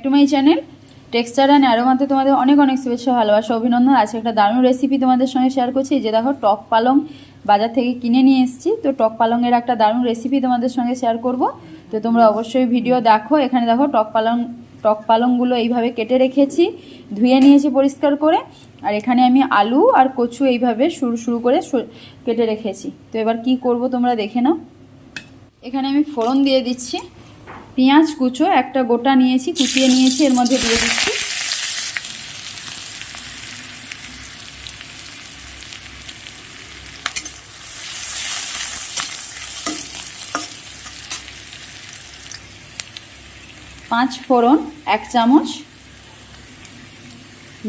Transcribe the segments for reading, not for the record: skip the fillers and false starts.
Two my channel texture and অ্যারোমাতে তোমাদের অনেক অনেক শুভেচ্ছা ভালোবাসা অভিনন্দন। আজকে একটা দারুণ রেসিপি তোমাদের সঙ্গে শেয়ার করছি। যে দেখো টক পালং বাজার থেকে কিনে নিয়ে এসেছি, তো টক পালংয়ের একটা দারুণ রেসিপি তোমাদের সঙ্গে শেয়ার করব। তো তোমরা অবশ্যই ভিডিও দেখো। এখানে দেখো টক পালংগুলো এইভাবে কেটে রেখেছি, ধুয়ে নিয়েছি পরিষ্কার করে। আর এখানে আমি আলু আর কচু এইভাবে সরু সরু করে কেটে রেখেছি। তো এবার কি করব তোমরা দেখে নাও। এখানে আমি ফোড়ন দিয়ে দিচ্ছি। পেঁয়াজ কুচো একটা গোটা নিয়েছি, কুচিয়ে নিয়েছি, এর মধ্যে দিয়ে দিচ্ছি। পাঁচ ফোড়ন 1 চামচ,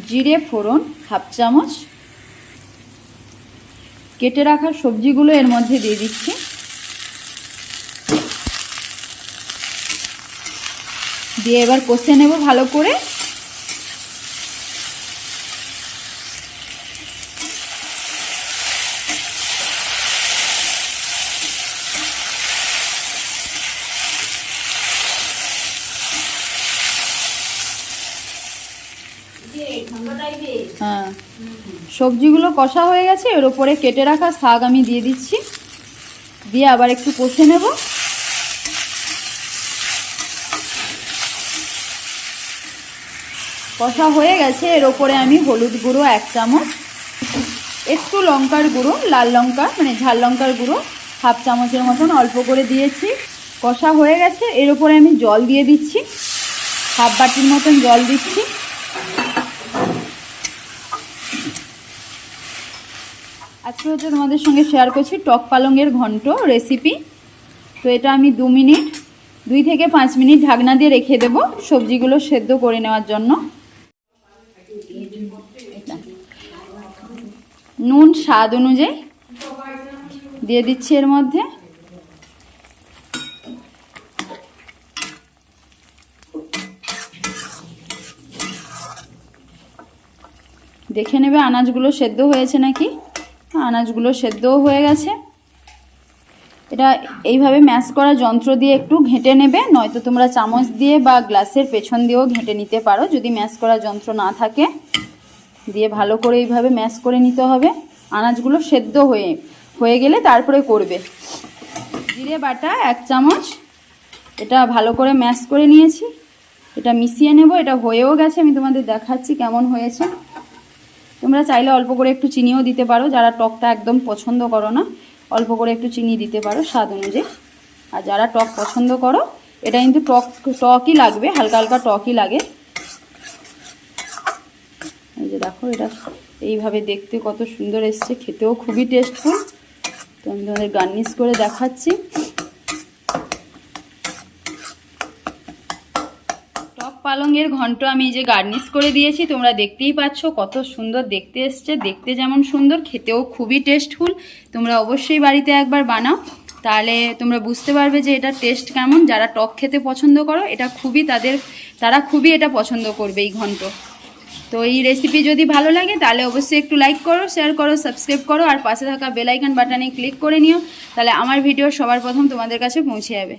জিরে ফোড়ন 1/2 চামচ, কেটে রাখা সবজিগুলো এর মধ্যে দিয়ে দিচ্ছি। দিয়ে এবার কষে নেব ভালো করে। হ্যাঁ, সবজিগুলো কষা হয়ে গেছে। এর উপরে কেটে রাখা শাক আমি দিয়ে দিচ্ছি, দিয়ে আবার একটু কষে নেব। কষা হয়ে গেছে। এর উপরে আমি হলুদ গুঁড়ো 1 চামচ, একটু লঙ্কার গুঁড়ো, লাল লঙ্কা মানে ঝাল লঙ্কার গুঁড়ো 1/2 চামচের মতন অল্প করে দিয়েছি। কষা হয়ে গেছে। এর উপরে আমি জল দিয়ে দিচ্ছি, 1/2 বাটির মতন জল দিচ্ছি। আজকে হচ্ছে তোমাদের সঙ্গে শেয়ার করছি টক পালংয়ের ঘন্ট রেসিপি। তো এটা আমি 2 থেকে 5 মিনিট ঢাকনা দিয়ে রেখে দেব সবজিগুলো সেদ্ধ করে নেওয়ার জন্য। নুন স্বাদ অনুযায়ী দিয়ে দিচ্ছি এর মধ্যে। দেখে নেবে আনাজগুলো সেদ্ধ হয়েছে নাকি। আনাজগুলো সেদ্ধও হয়ে গেছে। এটা এইভাবে ম্যাশ করা যন্ত্র দিয়ে একটু ঘেঁটে নেবে, নয়তো তোমরা চামচ দিয়ে বা গ্লাসের পেছন দিয়েও ঘেঁটে নিতে পারো যদি ম্যাশ করা যন্ত্র না থাকে। দিয়ে ভালো করে এইভাবে ম্যাশ করে নিতে হবে। আনাজগুলো সেদ্ধ হয়ে গেলে তারপরে করবে। জিরে বাটা 1 চামচ, এটা ভালো করে ম্যাশ করে নিয়েছি। এটা মিশিয়ে নেব। এটা হয়েও গেছে, আমি তোমাদের দেখাচ্ছি কেমন হয়েছে। তোমরা চাইলে অল্প করে একটু চিনিও দিতে পারো, যারা টকটা একদম পছন্দ করো না অল্প করে একটু চিনি দিতে পারো স্বাদ অনুযায়ী। আর যারা টক পছন্দ করো, এটা কিন্তু টকই লাগবে, হালকা হালকা টকই লাগে। এই যে দেখো, এটা এইভাবে দেখতে কত সুন্দর এসছে, খেতেও খুবই টেস্টফুল। তো আমি তোমাদের গার্নিশ করে দেখাচ্ছি। টক পালংয়ের ঘন্ট আমি এই যে গার্নিশ করে দিয়েছি, তোমরা দেখতেই পাচ্ছ কত সুন্দর দেখতে এসছে। দেখতে যেমন সুন্দর, খেতেও খুবই টেস্টফুল। তোমরা অবশ্যই বাড়িতে একবার বানাও, তাহলে তোমরা বুঝতে পারবে যে এটা টেস্ট কেমন। যারা টক খেতে পছন্দ করো, এটা তারা খুবই এটা পছন্দ করবে এই ঘন্ট। তো এই রেসিপি যদি ভালো লাগে তাহলে অবশ্যই একটু লাইক করো, শেয়ার করো, সাবস্ক্রাইব করো, আর পাশে থাকা বেল আইকন বাটনে ক্লিক করে নিও। তাহলে আমার ভিডিও সবার প্রথম তোমাদের কাছে পৌঁছে যাবে।